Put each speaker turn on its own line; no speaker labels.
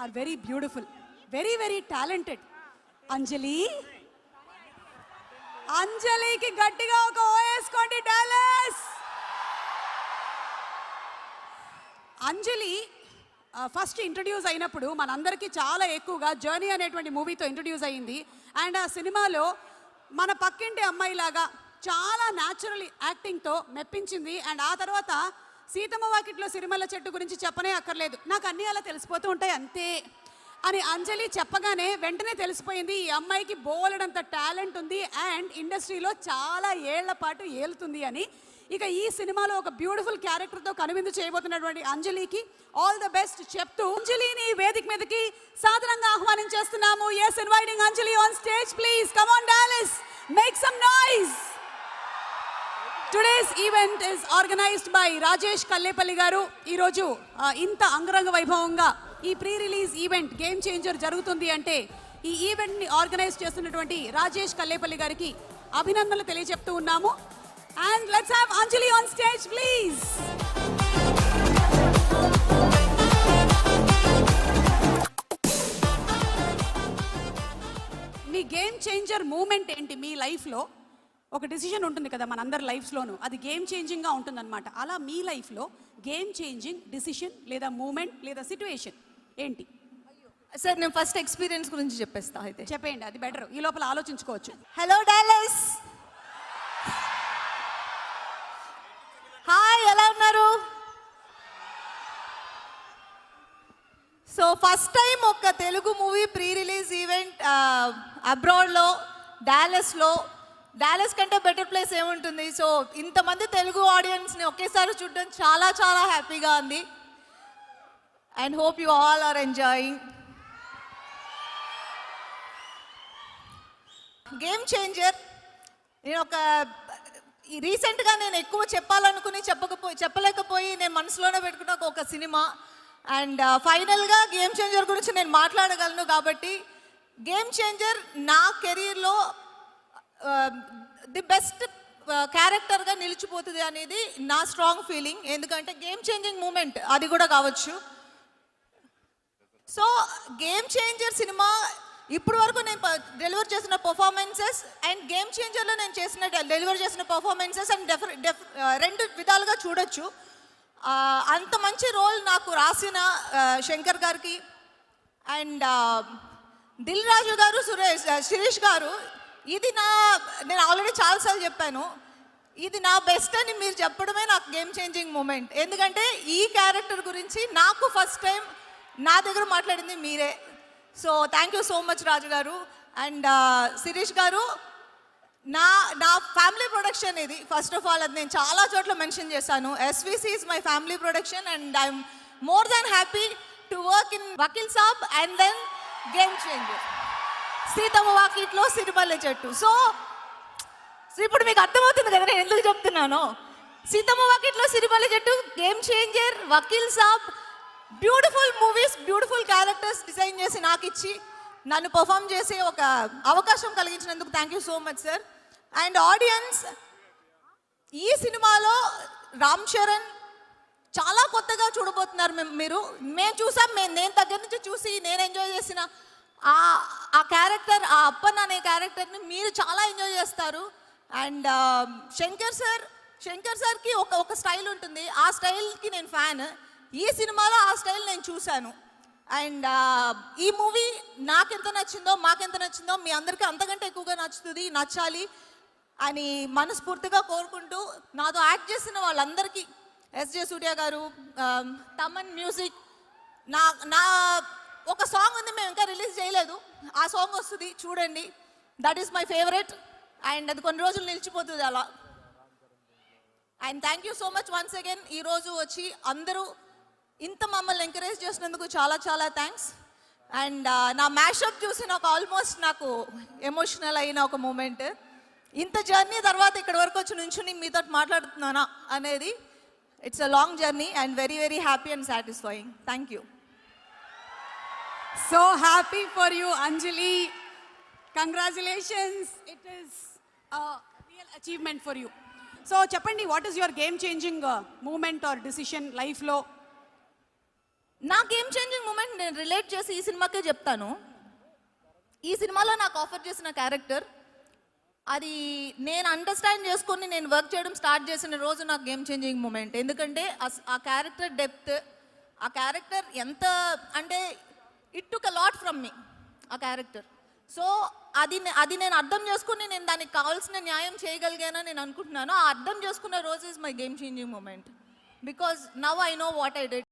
are very beautiful, very, very talented. అంజలికి గట్టిగా ఒక ఓయేసుకోండి డాలస్. అంజలి ఫస్ట్ ఇంట్రడ్యూస్ అయినప్పుడు మనందరికీ చాలా ఎక్కువగా జర్నీ అనేటువంటి మూవీతో ఇంట్రడ్యూస్ అయ్యింది. అండ్ ఆ సినిమాలో మన పక్కింటి అమ్మాయిలాగా చాలా న్యాచురల్ యాక్టింగ్తో మెప్పించింది. అండ్ ఆ తర్వాత సీతమ్మ వాకిట్లో సిరిమల్ల చెట్టు గురించి చెప్పనే అక్కర్లేదు, నాకు అన్నీ అలా తెలిసిపోతూ ఉంటాయి అంతే అని అంజలి చెప్పగానే వెంటనే తెలిసిపోయింది ఈ అమ్మాయికి బోలెడంత టాలెంట్ ఉంది అండ్ ఇండస్ట్రీలో చాలా ఏళ్ల పాటు ఏలుతుంది అని. ఇక ఈ సినిమాలో ఒక బ్యూటిఫుల్ క్యారెక్టర్తో కనువిందు చేయబోతున్నటువంటి అంజలికి ఆల్ ద బెస్ట్ చెప్తూ అంజలిని వేదిక మీదకి సాధారణంగా ఆహ్వానించేస్తున్నాము. yes, inviting Anjali on stage please. come on Dallas, make some noise. Today's event is organized by Rajesh Kallepalli గారు. ఈరోజు ఇంత అంగరంగ వైభవంగా ఈ pre release event game changer జరుగుతుంది అంటే ఈ ఈవెంట్ని ఆర్గనైజ్ చేస్తున్నటువంటి రాజేష్ కల్లేపల్లి గారికి అభినందనలు తెలియజెప్తూ ఉన్నాము. And let's have Anjali on stage please. మీ గేమ్ చేంజర్ మూమెంట్ ఏంటి? మీ లైఫ్లో ఒక డిసిషన్ ఉంటుంది కదా మనందరి లైఫ్స్లోనూ, అది గేమ్ చేంజింగ్గా ఉంటుందన్నమాట. అలా మీ లైఫ్లో గేమ్ చేంజింగ్ డిసిషన్ లేదా మూమెంట్ లేదా సిట్యుయేషన్ ఏంటి?
సార్ నేను ఫస్ట్ ఎక్స్పీరియన్స్ గురించి చెప్పేస్తా. అయితే
చెప్పేయండి, అది బెటర్, ఈ లోపల ఆలోచించుకోవచ్చు.
హలో డాలస్, హాయ్, ఎలా ఉన్నారు? సో ఫస్ట్ టైం ఒక Telugu movie pre release event అబ్రాడ్లో డాలస్ కంటే బెటర్ ప్లేస్ ఏముంటుంది. సో ఇంతమంది తెలుగు ఆడియన్స్ని ఒకేసారి చూడడం చాలా చాలా హ్యాపీగా ఉంది. And hope you all are enjoying. Game changer నేను రీసెంట్గా నేను ఎక్కువ చెప్పాలనుకుని చెప్పలేకపోయి నేను మనసులోనే పెట్టుకున్న ఒక సినిమా. అండ్ ఫైనల్గా గేమ్ చేంజర్ గురించి నేను మాట్లాడగలను కాబట్టి గేమ్ చేంజర్ నా కెరీర్లో ది బెస్ట్ క్యారెక్టర్గా నిలిచిపోతుంది అనేది నా స్ట్రాంగ్ ఫీలింగ్. ఎందుకంటే గేమ్ చేంజింగ్ మూమెంట్ అది కూడా కావచ్చు. సో గేమ్ చేంజర్ సినిమా ఇప్పుడు వరకు నేను డెలివర్ చేసిన పర్ఫార్మెన్సెస్ అండ్ గేమ్ చేంజర్లో నేను డెలివర్ చేసిన పర్ఫార్మెన్సెస్ అండ్ రెండు విధాలుగా చూడొచ్చు. అంత మంచి రోల్ నాకు రాసిన శంకర్ గారికి అండ్ దిల్ రాజు గారు, శిరీష్ గారు, ఇది నేను ఆల్రెడీ చాలాసార్లు చెప్పాను, ఇది నా బెస్ట్ అని మీరు చెప్పడమే నాకు గేమ్ చేంజింగ్ మూమెంట్. ఎందుకంటే ఈ క్యారెక్టర్ గురించి నాకు ఫస్ట్ టైం నా దగ్గర మాట్లాడింది మీరే. So thank you so much Raju గారు. అండ్ శిరీష్ గారు, నా ఫ్యామిలీ ప్రొడక్షన్ ఇది. ఫస్ట్ ఆఫ్ ఆల్ అది నేను చాలా చోట్ల మెన్షన్ చేశాను. SVC is my family production and I'm more than happy to work in Vakeel Saab and then game changer, Seethamma Vakitlo Sirimalle చెట్టు. సో ఇప్పుడు మీకు అర్థమవుతుంది కదా నేను ఎందుకు చెప్తున్నాను. Seethamma Vakitlo Sirimalle Chettu, game changer, Vakeel Saab, beautiful movies, beautiful characters design చేసి నాకు ఇచ్చి నన్ను పర్ఫామ్ చేసే ఒక అవకాశం కలిగించినందుకు thank you so much sir. And audience, ఈ సినిమాలో రామ్ చరణ్ చాలా కొత్తగా చూడబోతున్నారు మీరు. మేము చూసాం, నేను దగ్గర నుంచి చూసి నేను ఎంజాయ్ చేసిన ఆ క్యారెక్టర్, ఆ అప్పన్ అనే క్యారెక్టర్ని మీరు చాలా ఎంజాయ్ చేస్తారు. అండ్ శంకర్ సార్కి ఒక స్టైల్ ఉంటుంది, ఆ స్టైల్కి నేను ఫ్యాన్. ఈ సినిమాలో ఆ స్టైల్ నేను చూశాను. అండ్ ఈ మూవీ నాకెంత నచ్చిందో, మాకెంత నచ్చిందో మీ అందరికీ అంతకంటే ఎక్కువగా నచ్చాలి అని మనస్ఫూర్తిగా కోరుకుంటూ, నాతో యాక్ట్ చేసిన వాళ్ళందరికీ, ఎస్జే సూర్య గారు, తమన్ మ్యూజిక్, నా ఒక సాంగ్ ఉంది, మేము ఇంకా రిలీజ్ చేయలేదు, ఆ సాంగ్ వస్తుంది చూడండి, that is my favourite. And అది కొన్ని రోజులు నిలిచిపోతుంది అలా. And thank you so much once again. ఈరోజు వచ్చి అందరూ ఇంత మమ్మల్ని ఎంకరేజ్ చేసినందుకు చాలా చాలా థ్యాంక్స్. అండ్ నా మ్యాషప్ చూసి ఆల్మోస్ట్ నాకు ఎమోషనల్ అయిన ఒక మూమెంట్. ఇంత జర్నీ తర్వాత ఇక్కడ వరకు వచ్చి నుంచుని మీతో మాట్లాడుతున్నానా అనేది, it's a long journey and very very happy and satisfying. Thank you.
So happy for you Anjali, congratulations, it is real achievement for you. So చెప్పండి, what is your game changing moment or decision లైఫ్లో?
నా game changing moment నేను relate చేసి ఈ సినిమాకే చెప్తాను. ఈ సినిమాలో నాకు ఆఫర్ చేసిన క్యారెక్టర్, అది నేను అండర్స్టాండ్ చేసుకొని నేను వర్క్ చేయడం స్టార్ట్ చేసిన రోజు నాకు గేమ్ చేంజింగ్ మూమెంట్. ఎందుకంటే ఆ క్యారెక్టర్ డెప్త్, ఆ క్యారెక్టర్ ఎంత అంటే it took a lot from మీ ఆ క్యారెక్టర్. సో అది నేను అర్థం చేసుకుని నేను దానికి కావాల్సిన న్యాయం చేయగలిగానని నేను అనుకుంటున్నాను. ఆ అర్థం చేసుకున్న రోజు is my game changing moment, because now I know what I did.